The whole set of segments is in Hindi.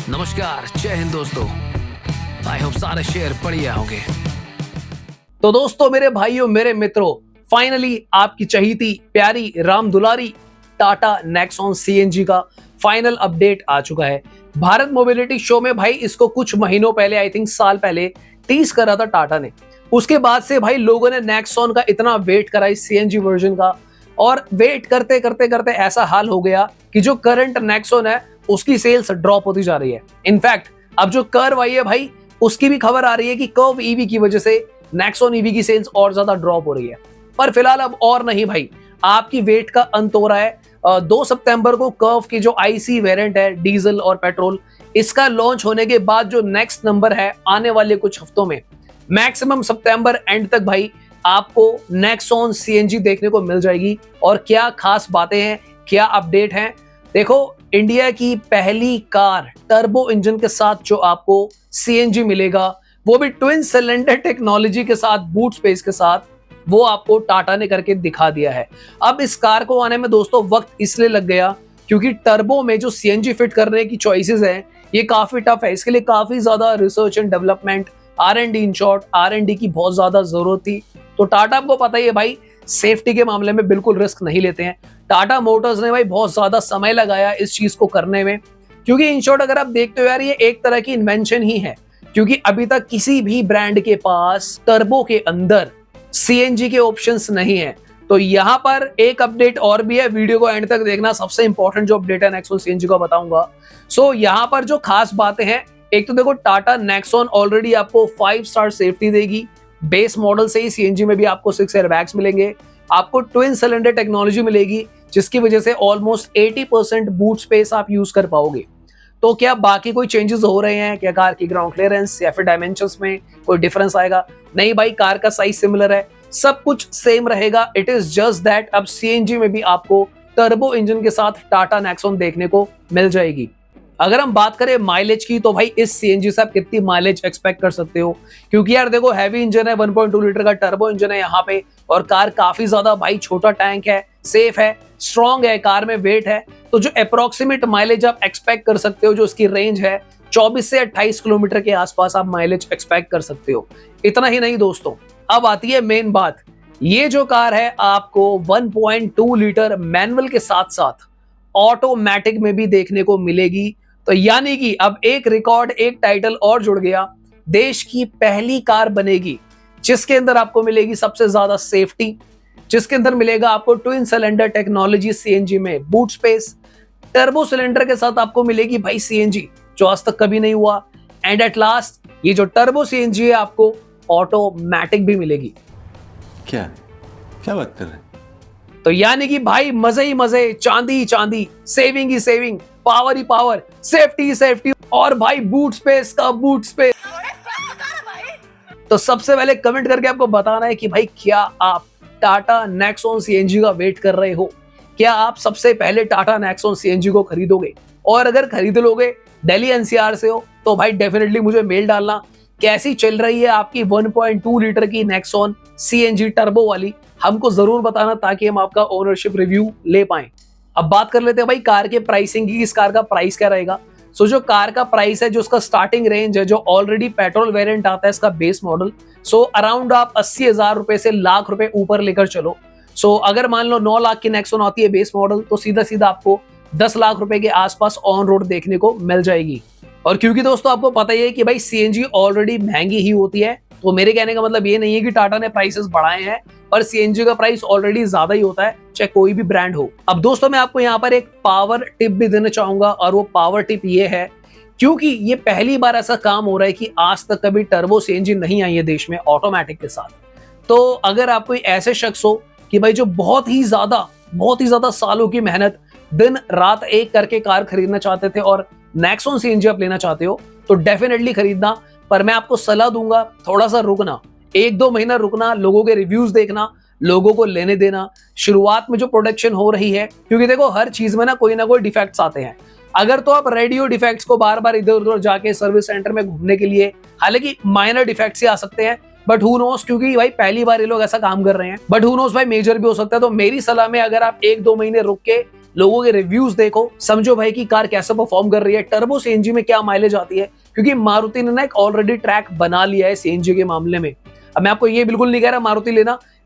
नमस्कार, जय हिंद दोस्तों। आई होप सारे शेयर बढ़िया होंगे। तो दोस्तों, मेरे भाइयों, मेरे मित्रों, फाइनली आपकी चहीती प्यारी राम दुलारी टाटा नेक्सॉन सीएनजी का फाइनल अपडेट आ चुका है। भारत मोबिलिटी शो में भाई इसको कुछ महीनों पहले, आई थिंक साल पहले टीज करा था टाटा ने। उसके बाद से भाई लोगों ने नेक्सॉन का इतना वेट करा इस सीएनजी वर्जन का, और वेट करते करते करते ऐसा हाल हो गया कि जो करंट नेक्सॉन है उसकी सेल्स ड्रॉप होती जा रही है। इनफैक्ट अब जो कर्व आई है भाई, उसकी भी खबर आ रही है कि कर्व ईवी की वजह से नेक्सॉन ईवी की सेल्स और ज्यादा ड्रॉप हो रही है। पर फिलहाल अब और नहीं भाई, आपकी वेट का अंत हो रहा है। 2 सितंबर को कर्व की जो आईसी वेरिएंट है, डीजल और पेट्रोल, इसका लॉन्च होने के बाद जो नेक्स्ट नंबर है आने वाले कुछ हफ्तों में, मैक्सिमम सितंबर एंड तक भाई आपको नेक्सॉन सीएनजी देखने को मिल जाएगी। और क्या खास बातें हैं, क्या अपडेट हैं, देखो, इंडिया की पहली कार टर्बो इंजन के साथ जो आपको सीएनजी मिलेगा, वो भी ट्विन सिलेंडर टेक्नोलॉजी के साथ, बूट स्पेस के साथ, वो आपको टाटा ने करके दिखा दिया है। अब इस कार को आने में दोस्तों वक्त इसलिए लग गया क्योंकि टर्बो में जो सीएनजी फिट करने की चॉइसेस हैं, ये काफी टफ है। इसके लिए काफी ज्यादा research and development, R&D, in short R&D की बहुत ज्यादा जरूरत थी। तो टाटा को पता ही है भाई, सेफ्टी के मामले में बिल्कुल रिस्क नहीं लेते हैं। टाटा मोटर्स ने भाई बहुत ज्यादा समय लगाया इस चीज को करने में, क्योंकि इन शॉर्ट अगर आप देखते हो यार, ये एक तरह की इन्वेंशन ही है, क्योंकि अभी तक किसी भी ब्रांड के पास टर्बो के अंदर सीएनजी के ऑप्शंस नहीं है। तो यहाँ पर एक अपडेट और भी है, वीडियो को एंड तक देखना। सबसे इंपॉर्टेंट जो अपडेट है नेक्सॉन सीएनजी का बताऊंगा। सो यहाँ पर जो खास बातें हैं, एक तो देखो, टाटा नेक्सॉन ऑलरेडी आपको 5 स्टार सेफ्टी देगी। बेस मॉडल से ही सीएनजी में भी आपको 6 एयरबैग्स मिलेंगे। आपको ट्विन सिलेंडर टेक्नोलॉजी मिलेगी, जिसकी वजह से ऑलमोस्ट 80% बूट स्पेस आप यूज कर पाओगे। तो क्या बाकी कोई चेंजेस हो रहे हैं क्या कार की ग्राउंड क्लियरेंस या फिर डायमेंशंस में कोई डिफरेंस आएगा? नहीं भाई, कार का साइज सिमिलर है, सब कुछ सेम रहेगा। इट इज जस्ट दैट अब सीएनजी में भी आपको टर्बो इंजन के साथ टाटा नेक्सॉन देखने को मिल जाएगी। अगर हम बात करें माइलेज की, तो भाई इस सीएनजी से आप कितनी माइलेज एक्सपेक्ट कर सकते हो? क्योंकि यार देखो, हैवी इंजन है, 1.2 लीटर का टर्बो इंजन है यहाँ पे, और कार काफी ज्यादा भाई छोटा टैंक है, सेफ है, स्ट्रॉन्ग है, कार में वेट है। तो जो अप्रोक्सीमेट माइलेज आप एक्सपेक्ट कर सकते हो, जो उसकी रेंज है 24 से 28 किलोमीटर के आसपास आप माइलेज एक्सपेक्ट कर सकते हो। इतना ही नहीं दोस्तों, अब आती है मेन बात। ये जो कार है आपको 1.2 लीटर मैनुअल के साथ साथ ऑटोमेटिक में भी देखने को मिलेगी। तो यानी कि अब एक रिकॉर्ड, एक टाइटल और जुड़ गया। देश की पहली कार बनेगी जिसके अंदर आपको मिलेगी सबसे ज्यादा सेफ्टी, जिसके अंदर मिलेगा आपको ट्विन सिलेंडर टेक्नोलॉजी सीएनजी में, बूट स्पेस, टर्बो सिलेंडर के साथ आपको मिलेगी भाई सीएनजी, जो आज तक कभी नहीं हुआ। एंड एट लास्ट, ये जो टर्बो सीएनजी है आपको ऑटोमेटिक भी मिलेगी। क्या क्या बात कर रहे हैं? तो यानी कि भाई मजे ही मजे, चांदी ही चांदी, सेविंग ही सेविंग, पावर ही पावर, सेफ्टी ही सेफ्टी, और भाई बूट स्पेस का बूट स्पेस। तो सबसे पहले कमेंट करके आपको बताना है कि भाई क्या आप टाटा नेक्सॉन सीएनजी का वेट कर रहे हो? क्या आप सबसे पहले टाटा नेक्सॉन सीएनजी को खरीदोगे? और अगर खरीद लोगे, दिल्ली एनसीआर से हो, तो भाई डेफिनेटली मुझे मेल डालना। कैसी चल रही है आपकी 1.2 लीटर की नेक्सॉन सीएनजी टर्बो वाली, हमको जरूर बताना, ताकि हम आपका ओनरशिप रिव्यू ले पाएं। अब बात कर लेते हैं भाई कार के प्राइसिंग की। इस कार का प्राइस क्या रहेगा? सो जो कार का प्राइस है, जो उसका स्टार्टिंग रेंज है, जो ऑलरेडी पेट्रोल वेरिएंट आता है इसका बेस मॉडल, सो अराउंड आप 80,000 रुपए से लाख रुपए ऊपर लेकर चलो। सो अगर मान लो 9 लाख की नेक्सॉन आती है बेस मॉडल, तो सीधा सीधा आपको 10 लाख रुपए के आसपास ऑन रोड देखने को मिल जाएगी। और क्योंकि दोस्तों आपको पता ही है कि भाई सीएनजी ऑलरेडी महंगी ही होती है, तो मेरे कहने का मतलब ये नहीं है कि टाटा ने प्राइसेस बढ़ाए हैं, पर सीएनजी का प्राइस ऑलरेडी ज्यादा ही होता है, चाहे कोई भी ब्रांड हो। अब दोस्तों, मैं आपको यहाँ पर एक पावर टिप भी देना चाहूंगा, और वो पावर टिप ये है, क्योंकि ये पहली बार ऐसा काम हो रहा है कि आज तक कभी टर्बो सीएनजी नहीं आई है देश में ऑटोमेटिक के साथ। तो अगर आप कोई ऐसे शख्स हो कि भाई जो बहुत ही ज्यादा सालों की मेहनत, दिन रात एक करके कार खरीदना चाहते थे, और नेक्सॉन सीएनजी आप लेना चाहते हो, तो डेफिनेटली खरीदना। पर मैं आपको सलाह दूंगा, थोड़ा सा रुकना, 1-2 महीना रुकना, लोगों के रिव्यूज देखना, लोगों को लेने देना। शुरुआत में जो प्रोडक्शन हो रही है, क्योंकि देखो हर चीज में ना कोई डिफेक्ट्स आते हैं। अगर तो आप रेडियो डिफेक्ट्स को बार बार इधर उधर जाके सर्विस सेंटर में घूमने के लिए, हालांकि माइनर डिफेक्ट्स ही आ सकते हैं, बट हु नोस, क्योंकि भाई पहली बार ये लोग ऐसा काम कर रहे हैं, बट हु नोस भाई मेजर भी हो सकता है। तो मेरी सलाह में अगर आप 1-2 महीने रुक के लोगों के रिव्यूज देखो, समझो भाई कि कार कैसे परफॉर्म कर रही है, टर्बो सीएनजी में क्या माइलेज आती है, क्योंकि मारुति ने ना एक ऑलरेडी ट्रैक बना लिया है सीएनजी के मामले में। अब मैं आपको ये बिल्कुल नहीं कह रहा मारुति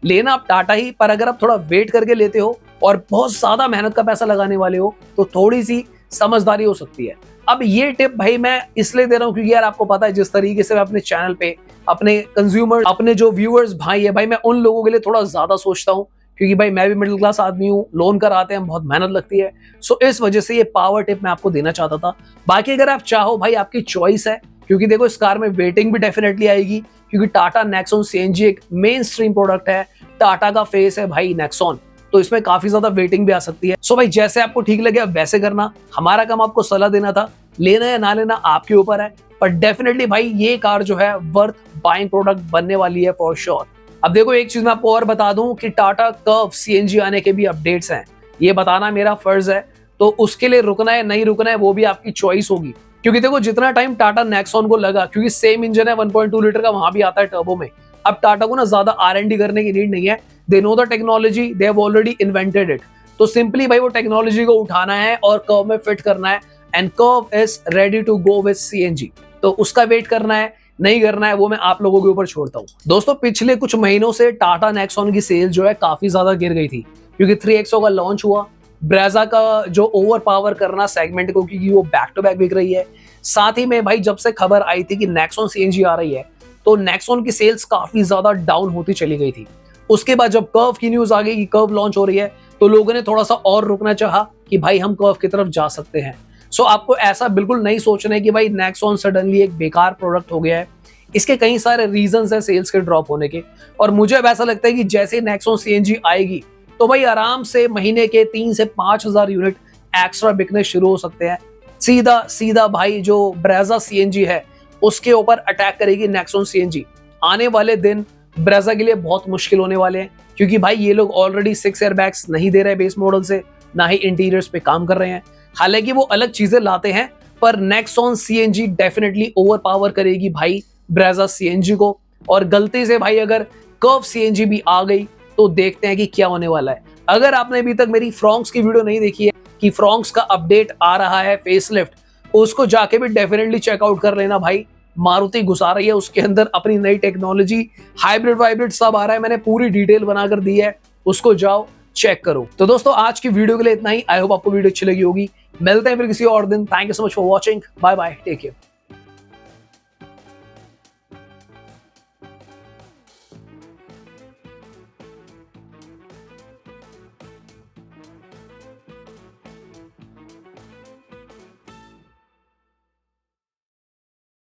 लेना आप टाटा ही, पर अगर आप थोड़ा वेट करके लेते हो और बहुत ज्यादा मेहनत का पैसा लगाने वाले हो तो थोड़ी सी समझदारी हो सकती है। अब ये टिप भाई मैं इसलिए दे रहा हूँ क्योंकि यार आपको पता है जिस तरीके से मैं अपने चैनल पे अपने कंज्यूमर, अपने जो व्यूअर्स भाई है भाई, मैं उन लोगों के लिए थोड़ा ज्यादा सोचता हूँ, क्योंकि भाई मैं भी मिडिल क्लास आदमी हूँ, लोन कराते हैं, बहुत मेहनत लगती है। सो इस वजह से ये पावर टिप मैं आपको देना चाहता था। बाकी अगर आप चाहो भाई आपकी चॉइस है, क्योंकि देखो इस कार में वेटिंग भी डेफिनेटली आएगी, क्योंकि टाटा नेक्सॉन सीएनजी एक मेन स्ट्रीम प्रोडक्ट है, टाटा का फेस है भाई नेक्सॉन, तो इसमें काफी ज्यादा वेटिंग भी आ सकती है। सो भाई जैसे आपको ठीक लगे आप वैसे करना, हमारा काम आपको सलाह देना था, लेना या ना लेना आपके ऊपर है, पर डेफिनेटली भाई ये कार जो है वर्थ बाइंग प्रोडक्ट बनने वाली है फॉर श्योर। अब देखो एक चीज मैं आपको और बता दूं कि टाटा कर्व सीएनजी आने के भी अपडेट्स हैं, ये बताना मेरा फर्ज है, तो उसके लिए रुकना है नहीं रुकना है वो भी आपकी चॉइस होगी। क्योंकि देखो जितना टाइम टाटा नेक्सॉन को लगा, क्योंकि सेम इंजन है 1.2 लीटर का, वहां भी आता है टर्बो में, अब टाटा को ना ज्यादा R&D करने की नीड नहीं है, they know the technology, they have already invented it, तो सिंपली भाई वो टेक्नोलॉजी को उठाना है और कर्व में फिट करना है, and curve is ready to go with CNG. तो उसका वेट करना है नहीं करना है वो मैं आप लोगों के ऊपर छोड़ता हूँ। दोस्तों पिछले कुछ महीनों से टाटा नेक्सॉन की सेल जो है काफी ज्यादा गिर गई थी, क्योंकि 3XO का लॉन्च हुआ, ब्रेजा का जो ओवर पावर करना सेगमेंट को, क्योंकि वो बैक टू बैक बिक रही है। साथ ही में भाई जब से खबर आई थी कि नेक्सॉन सीएनजी आ रही है, तो नेक्सॉन की सेल्स काफी ज्यादा डाउन होती चली गई थी। उसके बाद जब कर्व की न्यूज आ गई कि कर्व लॉन्च हो रही है, तो लोगों ने थोड़ा सा और रुकना चाहा कि भाई हम कर्व की तरफ जा सकते हैं। सो आपको ऐसा बिल्कुल नहीं सोचना है कि भाई नेक्सॉन सडनली एक बेकार प्रोडक्ट हो गया है, इसके कई सारे रीजंस है सेल्स के ड्रॉप होने के। और मुझे अब ऐसा लगता है कि जैसे नेक्सॉन सीएनजी आएगी तो भाई आराम से महीने के 3 से 5,000 यूनिट एक्स्ट्रा बिकने शुरू हो सकते हैं। सीधा सीधा भाई जो ब्रेजा सीएनजी है उसके ऊपर अटैक करेगी नेक्सॉन सीएनजी। आने वाले दिन ब्रेजा के लिए बहुत मुश्किल होने वाले हैं, क्योंकि भाई ये लोग ऑलरेडी 6 एयरबैग्स नहीं दे रहे बेस मॉडल से, ना ही इंटीरियर्स पे काम कर रहे हैं। हालांकि वो अलग चीजें लाते हैं, पर Nexon CNG definitely over power करेगी भाई ब्रेजा सीएनजी को। और गलती से भाई अगर कर्व सीएनजी भी आ गई तो देखते हैं कि क्या होने वाला है। अगर आपने अभी तक मेरी फ्रॉन्क्स की वीडियो नहीं देखी है कि फ्रॉन्क्स का अपडेट आ रहा है फेसलिफ्ट, उसको जाके भी डेफिनेटली चेकआउट कर लेना भाई। मारुति घुसा रही है उसके अंदर अपनी नई टेक्नोलॉजी, हाइब्रिड वाइब्रिड सब आ रहा है, मैंने पूरी डिटेल बनाकर दी है, उसको जाओ चेक करो। तो दोस्तों आज की वीडियो के लिए इतना ही, आई होप आपको वीडियो अच्छी लगी होगी। मिलते हैं फिर किसी और दिन। Thank you so much for watching, bye bye, take care.